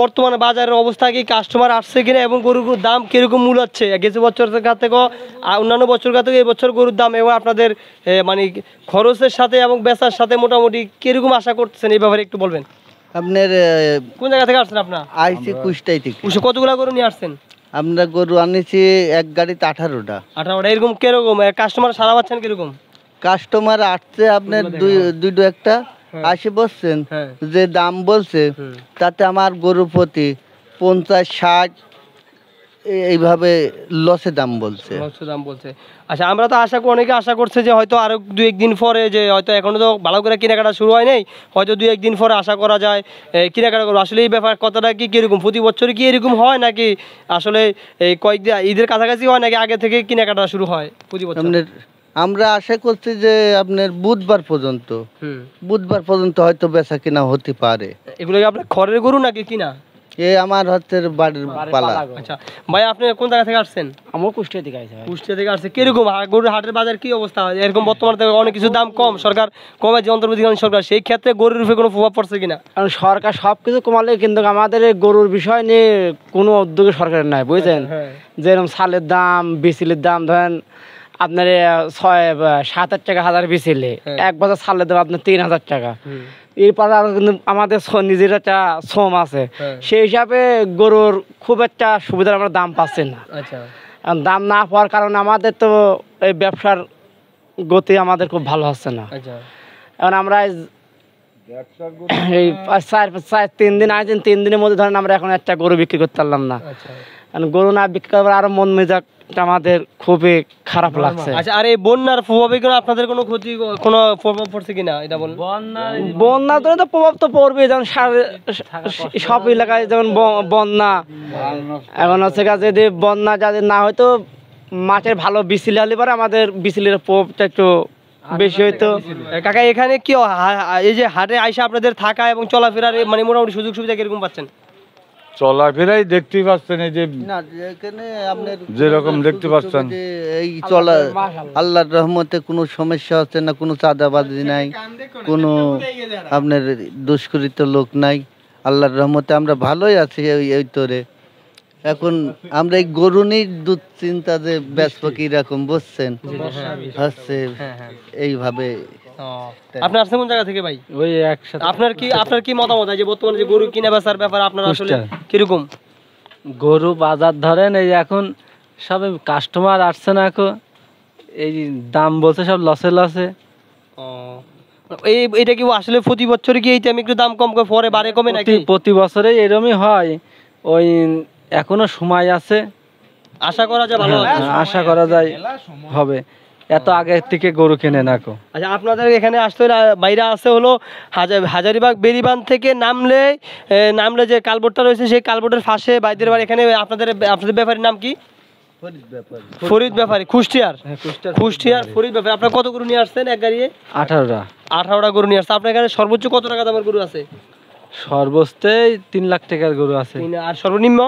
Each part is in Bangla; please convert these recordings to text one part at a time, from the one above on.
বর্তমানে বাজারের অবস্থা কি, কাস্টমার আসছে কিনা এবং গরুর দাম কিরকম মূল্য হচ্ছে গেছে বছরের কাছ থেকে অন্যান্য বছর কাছ থেকে এই বছর গরুর দাম এবং আপনাদের মানে খরচের সাথে এবং বেচার সাথে মোটামুটি কিরকম আশা করতেছেন এই ব্যাপারে একটু বলবেন। আপনার কোন জায়গা থেকে আসছেন আপনার? আইসি কুষ্টাই থেকে। কতগুলা গরু নিয়ে আসছেন? আমরা গরু আনিছি এক গাড়িতে 18টা। 18টা এরকম কিরকম কাস্টমার সারা পাচ্ছেন কিরকম? কাস্টমার আসছে আপনার দুটো একটা আসে বসছেন, যে দাম বলছে তাতে আমার গরু প্রতি 50-60 এইভাবে লসে দাম বলছে। আচ্ছা, আমরা তো অনেকে আশা করছে যে হয়তো আরো 2-1 দিন পরে, যে হয়তো এখনো তো ভালো করে কেনাকাটা শুরু হয় নাই, হয়তো 2-1 দিন পরে আশা করা যায় কেনাকাটা করবো। আসলে এই ব্যাপার কথাটা কি কিরকম, প্রতি বছরই কি এরকম হয় নাকি আসলে এই কয়েকদিন ঈদের কাছাকাছি হয় নাকি আগে থেকে কেনাকাটা শুরু হয় প্রতি বছর? আমরা আশা করছি যে আপনার বুধবার পর্যন্ত হয়তো বেচা কিনা হতে পারে। এগুলো কি আপনার ঘরের গরু নাকি কিনা? আমার হচ্ছে বাড়ির পালা। আচ্ছা ভাই, আপনি কোন জায়গা থেকে আসছেন? আমরা কুষ্টিয়া থেকে আসছি। কুষ্টিয়া থেকে আসছে। কিরকম গরুর হাটের বাজার কি অবস্থা? এরকম বর্তমানে অনেক কিছু দাম কম, সরকার কমে যে অন্তর্বর্তীকালীন সরকার, সেই ক্ষেত্রে গরুর উপরে কোনো প্রভাব পড়ছে কিনা? কারণ সরকার সবকিছু কমালে কিন্তু আমাদের গরুর বিষয় নিয়ে কোনো উদ্যোগে সরকারের নাই, বুঝছেন। যেরকম চালের দাম, বিচিলের দাম ধরেন আপনার 6-7 টাকা হাজার বিচিলে, এক বছর চালের দাম আপনার 3000 টাকা। এরপরে আরো কিন্তু আমাদের নিজের একটা শ্রম আছে, সেই হিসাবে গরুর খুব একটা সুবিধার আমরা দাম পাচ্ছি না। দাম না পাওয়ার কারণে আমাদের তো এই ব্যবসার গতি আমাদের খুব ভালো হচ্ছে না। এখন আমরা এই 3 দিন আছেন, 3 দিনের মধ্যে ধরেন আমরা এখন একটা গরু বিক্রি করতে পারলাম না। গরু না বিক্রি করার আরো মন মেজাজ আমাদের খুবই খারাপ লাগছে। আচ্ছা, আর এই বন্যার প্রভাবে কোনো আপনাদের কোনো ক্ষতি, কোনো প্রভাব পড়ছে কিনা এটা বলুন। বন্যা তো প্রভাব তো পড়বে, যেমন সব এলাকায় যেমন বন্যা। এখন হচ্ছে যদি বন্যা যাদের না হয়তো মাছের ভালো বিচিলি হলে পরে আমাদের বিচিলির প্রভাবটা একটু বেশি হইতো। কাকা, এখানে কি এই যে হাটে আইসা আপনাদের থাকা এবং চলাফেরার মানে মোটামুটি সুযোগ সুবিধা কিরকম পাচ্ছেন? চলাফেরাই দেখতেই পাচ্ছেন, এই যে যেরকম দেখতে পাচ্ছেন এই চলা, আল্লাহর রহমতে কোনো সমস্যা হচ্ছে না, কোনো চাঁদাবাজি নাই, কোনো আপনার দুষ্কৃত লোক নাই। আল্লাহর রহমতে আমরা ভালোই আছি এই তোরে। এখন আমরা এই গরু নিয়ে দুশ্চিন্তা যে বেচবো কি রকম বুঝছেন হচ্ছে এইভাবে। আপনার আসছে কোন জায়গা থেকে ভাই? ওই একসাথে। আপনার কি মতামত যে বর্তমানে যে গরু কিনা বেচার ব্যাপার আপনার আসলে কিরকম? গরু বাজার ধরেন এই এখন সব কাস্টমার আসছে না, এখন এই দাম বলছে সব লসে। এইটা কি আসলে প্রতি বছর কি এইটা আমি একটু দাম কম করে পরে বাড়ে কমে নাকি? প্রতি বছরে এরকমই হয়। ওই এখনো সময় আছে, আশা করা যায় ভালো, আশা করা যায় হবে। এত আগে থেকে গরু কেনে না কো। আচ্ছা, আপনাদের এখানে আসতে বাইরে আছে হলো হাজারীবাগ বেরিবাঁধ থেকে নামলে যে কালবোর্ডটা রয়েছে, সেই কালবোর্ডের পাশে বাইদের বাড়ি। এখানে আপনাদের ব্যাপারীর নাম কি? ফরিদ ব্যাপারী, কুষ্টিয়ার ফরিদ ব্যাপারী। আপনার কত গরু নিয়ে আসছেন এক গাড়ি? 18টা গরু নিয়ে আসছে। আপনার এখানে সর্বোচ্চ কত টাকা দামের গরু আছে? সর্বোচ্চ 3 লাখ টাকার গরু আছে। আর সর্বনিম্ন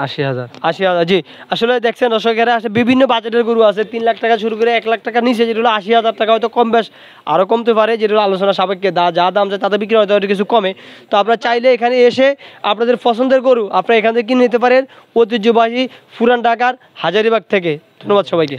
80,000। জি, আসলে দেখছেন দর্শকেরা, বিভিন্ন বাজেটের গরু আছে, 3 লাখ টাকা শুরু করে 1 লাখ টাকা নিচে, যেটা হলো 80,000 টাকা। হয়তো কম বেশ আরো কমতে পারে, যেটা হলো আলোচনা সাপেক্ষে যা দাম যায় তাতে বিক্রি হয়তো কিছু কমে। তো আপনারা চাইলে এখানে এসে আপনাদের পছন্দের গরু আপনারা এখান থেকে কিনে নিতে পারেন, ঐতিহ্যবাহী পুরান ঢাকার হাজারীবাগ থেকে। ধন্যবাদ সবাইকে।